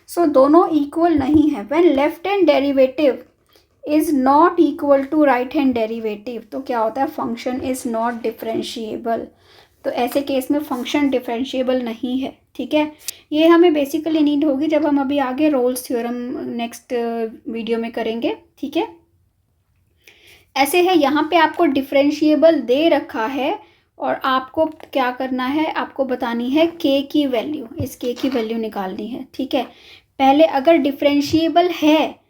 So दोनों इक्वल नहीं है। When left hand derivative is not equal to right hand derivative तो क्या होता है, फंक्शन इज नॉट डिफरेंशिएबल। तो ऐसे केस में फंक्शन डिफरेंशिएबल नहीं है। ठीक है, ये हमें बेसिकली नीड होगी जब हम अभी आगे रोल्स थ्योरम नेक्स्ट वीडियो में करेंगे। ठीक है, ऐसे है, यहाँ पे आपको डिफरेंशिएबल दे रखा है और आपको क्या करना है, आपको बतानी है k की वैल्यू, इस k की वैल्यू निकालनी है। ठीक है, पहले अगर डिफरेंशिएबल है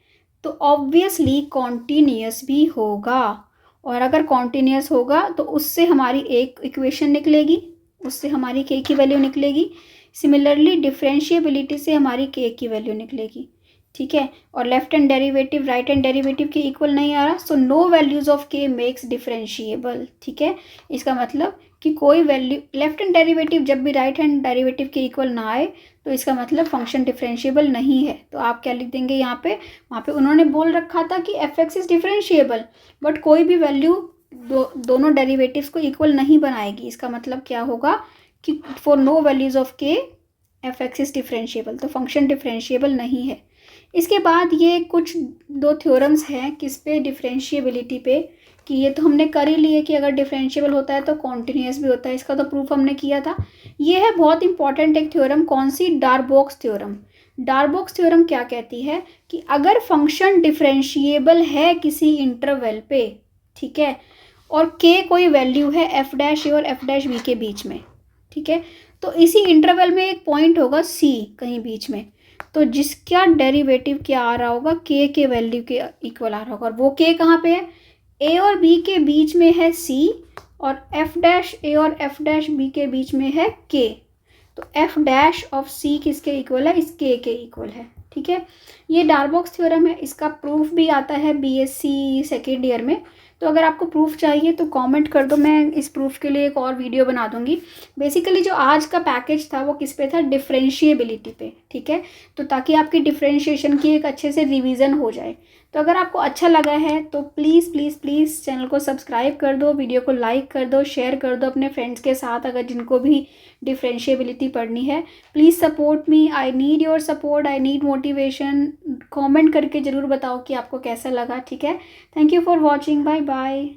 तो ऑब्वियसली कॉन्टीन्यूअस भी होगा, और अगर कॉन्टीन्यूअस होगा तो उससे हमारी एक इक्वेशन निकलेगी, उससे हमारी k की वैल्यू निकलेगी। सिमिलरली डिफरेंशिएबिलिटी से हमारी k की वैल्यू निकलेगी। ठीक है, और left hand derivative right hand derivative के इक्वल नहीं आ रहा, so no values of k makes differentiable. ठीक है, इसका मतलब कि कोई वैल्यू लेफ्ट हैंड डेरिवेटिव जब भी राइट हैंड डेरिवेटिव के इक्वल ना आए तो इसका मतलब फंक्शन डिफरेंशिएबल नहीं है। तो आप क्या लिख देंगे यहाँ पे, वहाँ पे उन्होंने बोल रखा था कि f(x) इज डिफरेंशिएबल, बट कोई भी वैल्यू दोनों डेरिवेटिव्स को इक्वल नहीं बनाएगी। इसका मतलब क्या होगा कि for no values of k f(x) is differentiable, तो फंक्शन डिफरेंशिएबल नहीं है। इसके बाद ये कुछ 2 थ्योरम्स हैं किस पे, डिफरेंशिएबिलिटी पे, कि ये तो हमने कर ही लिए कि अगर डिफरेंशिएबल होता है तो कॉन्टीन्यूअस भी होता है, इसका तो प्रूफ हमने किया था। ये है बहुत इंपॉर्टेंट एक थ्योरम, कौन सी, डार्बोक्स थ्योरम। डार्बोक्स थ्योरम क्या कहती है कि अगर फंक्शन डिफरेंशिएबल है किसी इंटरवल पे, ठीक है, और k कोई वैल्यू है f' और f' के बीच में, ठीक है, तो इसी इंटरवल में एक पॉइंट होगा c कहीं बीच में, तो जिसका डेरिवेटिव क्या आ रहा होगा, k के वैल्यू के इक्वल आ रहा होगा, और वो k कहाँ पे है, a और b के बीच में है c, और f' a और f' b के बीच में है k, तो f' ऑफ c किसके इक्वल है, इस k के इक्वल है। ठीक है, ये डार्बोक्स थ्योरम है, इसका प्रूफ भी आता है बीएससी सेकेंड ईयर में। तो अगर आपको प्रूफ चाहिए तो कमेंट कर दो, मैं इस प्रूफ के लिए एक और वीडियो बना दूंगी। बेसिकली जो आज का पैकेज था वो किस पे था, डिफरेंशिएबिलिटी पे। ठीक है, तो ताकि आपकी डिफरेंशिएशन की एक अच्छे से रिवीजन हो जाए। तो अगर आपको अच्छा लगा है तो प्लीज़ प्लीज़ प्लीज़ चैनल को सब्सक्राइब कर दो, वीडियो को लाइक कर दो, शेयर कर दो अपने फ्रेंड्स के साथ, अगर जिनको भी डिफरेंशिएबिलिटी पढ़नी है। Please support me, I need your support, I need motivation. Comment करके ज़रूर बताओ कि आपको कैसा लगा। ठीक है, thank you for watching, bye bye.